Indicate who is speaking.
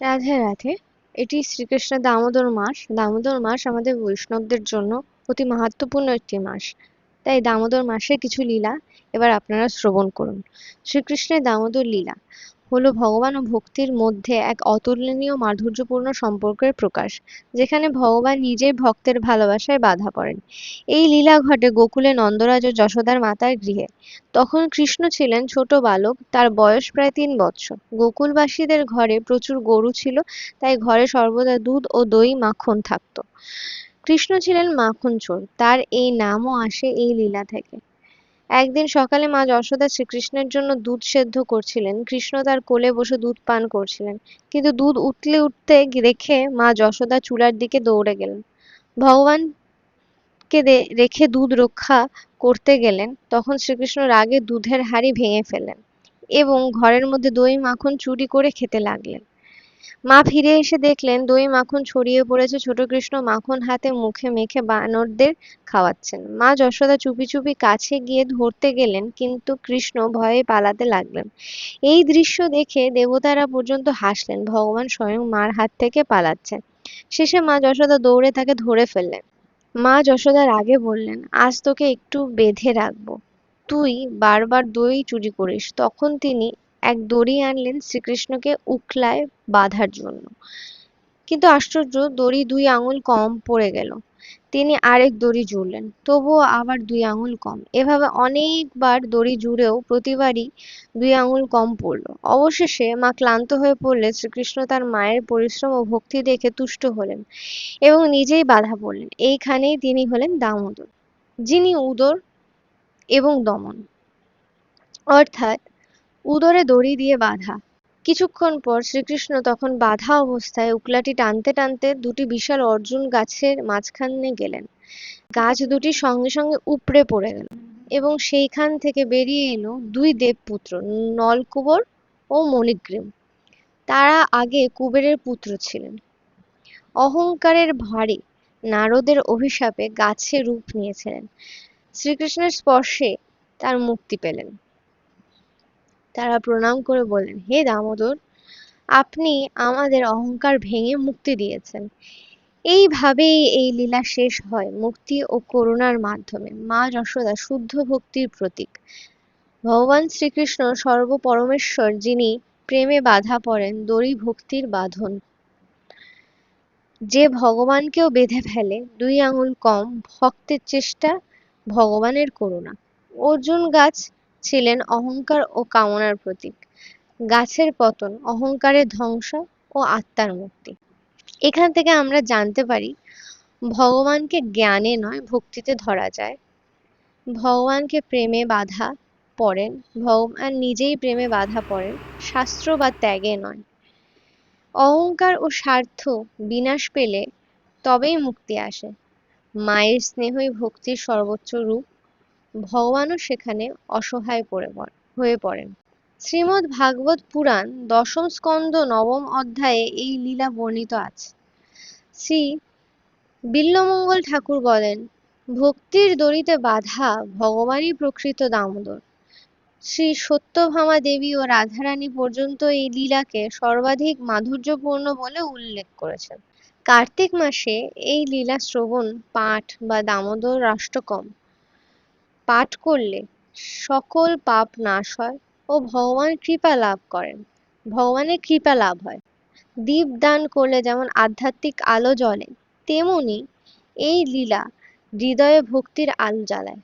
Speaker 1: রাধে রাধে। এটি শ্রীকৃষ্ণের দামোদর মাস। দামোদর মাস আমাদের বৈষ্ণবদের জন্য অতি মাহাত্ম্যপূর্ণ একটি মাস। তাই দামোদর মাসে কিছু লীলা এবার আপনারা শ্রবণ করুন। শ্রীকৃষ্ণের দামোদর লীলা হলো ভগবান ও ভক্তির মধ্যে এক অতুলনীয় মাধুর্যপূর্ণ সম্পর্কের প্রকাশ, যেখানে ভগবান নিজেই ভক্তের ভালোবাসায় বাধা পড়েন। এই লীলা ঘটে গোকুলে নন্দরাজ ও যশোদার মাতার গৃহে। তখন কৃষ্ণ ছিলেন ছোট বালক, তার বয়স প্রায় 3 বৎসর। গোকুলবাসীদের ঘরে প্রচুর গরু ছিল, তাই ঘরে সর্বদা দুধ ও দই মাখন থাকত। কৃষ্ণ ছিলেন মাখন চোর, তার এই নামও আসে এই লীলা থেকে। একদিন সকালে মা যশোদা শ্রীকৃষ্ণের জন্য দুধ সেদ্ধ করছিলেন। কৃষ্ণ তার কোলে বসে দুধ পান করছিলেন, কিন্তু দুধ উতলে উঠতে দেখে মা যশোদা চুলার দিকে দৌড়ে গেলেন। ভগবানকে রেখে দুধ রক্ষা করতে গেলেন। তখন শ্রীকৃষ্ণ রাগে দুধের হাঁড়ি ভেঙে ফেললেন এবং ঘরের মধ্যে দই মাখন চুরি করে খেতে লাগলেন। মা ফিরে এসে দেখলেন দই মাখন ছড়িয়ে পড়েছে। ছোট কৃষ্ণ মাখন হাতে মুখে মেখে বানরদের খাওয়াচ্ছেন। মা যশোদা চুপি চুপি কাছে গিয়ে ধরতে গেলেন, কিন্তু কৃষ্ণ ভয়ে পালাতে লাগলেন। এই দৃশ্য দেখে দেবতারা পর্যন্ত হাসলেন। ভগবান স্বয়ং মার হাত থেকে পালাচ্ছেন। শেষে মা যশোদা দৌড়ে তাকে ধরে ফেললেন। মা যশোদা রাগে বললেন, আজ তোকে একটু বেঁধে রাখবো, তুই বারবার দই চুরি করিস। তখন তিনি এক দড়ি আনলেন শ্রীকৃষ্ণকে উখলায় বাঁধার জন্য। কিন্তু আশ্চর্য, দড়ি 2 আঙুল কম পড়ে গেল। তিনি আরেক দড়ি জুড়লেন, তবুও আবার 2 আঙুল কম। এভাবে অনেকবার দড়ি জুড়েও প্রতিবারই 2 আঙুল কম পড়ল। অবশেষে মা ক্লান্ত হয়ে পড়লে শ্রীকৃষ্ণ তার মায়ের পরিশ্রম ও ভক্তি দেখে তুষ্ট হলেন এবং নিজেই বাধা পড়লেন। এইখানেই তিনি হলেন দামোদর, যিনি উদর এবং দমন, অর্থাৎ উদরে দড়ি দিয়ে বাঁধা। কিছুক্ষণ পর শ্রীকৃষ্ণ তখন বাঁধা অবস্থায় উকলাটি টানতে টানতে 2টি বিশাল অর্জুন গাছের মাঝখানে গেলেন। গাছ দুটি সঙ্গে সঙ্গে উপড়ে পড়ে গেল এবং সেইখান থেকে বেরিয়ে এলো 2 দেবপুত্র, নলকুবর ও মণিগ্রীব। তারা আগে কুবেরের পুত্র ছিলেন। অহংকারের ভারে নারদের অভিশাপে গাছে রূপ নিয়েছিলেন। শ্রীকৃষ্ণের স্পর্শে তার মুক্তি পেলেন। তারা প্রণাম করে বললেন, হে দামোদর, আপনি আমাদের অহংকার ভেঙে মুক্তি দিয়েছেন। এইভাবেই এই লীলা শেষ হয় মুক্তি ও করুণার মাধ্যমে। মা যশোদা শুদ্ধ ভক্তির প্রতীক। ভগবান শ্রীকৃষ্ণ সর্বপরমেশ্বর, যিনি প্রেমে বাধা পড়েন দড়ি ভক্তির বাঁধন। যে ভগবানকেও বেঁধে ফেলে 2 আঙুল কম, ভক্তের চেষ্টা ভগবানের করুণা। অর্জুন গাছ ছিলেন অহংকার ও কামনার প্রতীক। গাছের পতন, অহংকারের ধ্বংস ও আত্মার মুক্তি। এখান থেকে আমরা জানতে পারি ভগবানকে জ্ঞানে নয় ভক্তিতে ধরা যায়। ভগবানকে প্রেমে বাধা পড়েন, ভগবান নিজেই প্রেমে বাধা পড়েন, শাস্ত্র বা ত্যাগে নয়। অহংকার ও স্বার্থ বিনাশ পেলে তবেই মুক্তি আসে। মায়ের স্নেহই ভক্তির সর্বোচ্চ রূপ। ভগবানও সেখানে অসহায় হয়ে পড়েন। শ্রীমদ্ ভাগবত পুরাণ 10ম স্কন্ধ 9ম অধ্যায়ে এই লীলা বর্ণিত আছে। শ্রী বিল্বমঙ্গল ঠাকুর বলেন, ভক্তির দড়িতে বাঁধা ভগবানই প্রকৃত দামোদর। শ্রী সত্যভামা দেবী ও রাধারানী পর্যন্ত এই লীলাকে সর্বাধিক মাধুর্যপূর্ণ বলে উল্লেখ করেছেন। কার্তিক মাসে এই লীলা শ্রবণ পাঠ বা দামোদর অষ্টকম পাঠ করলে সকল পাপ নাশ হয় ও ভগবানের কৃপা লাভ হয়। দীপ দান করলে যেমন আধ্যাত্মিক আলো জ্বলে, তেমনি এই লীলা হৃদয়ে ভক্তির আলো জ্বালায়।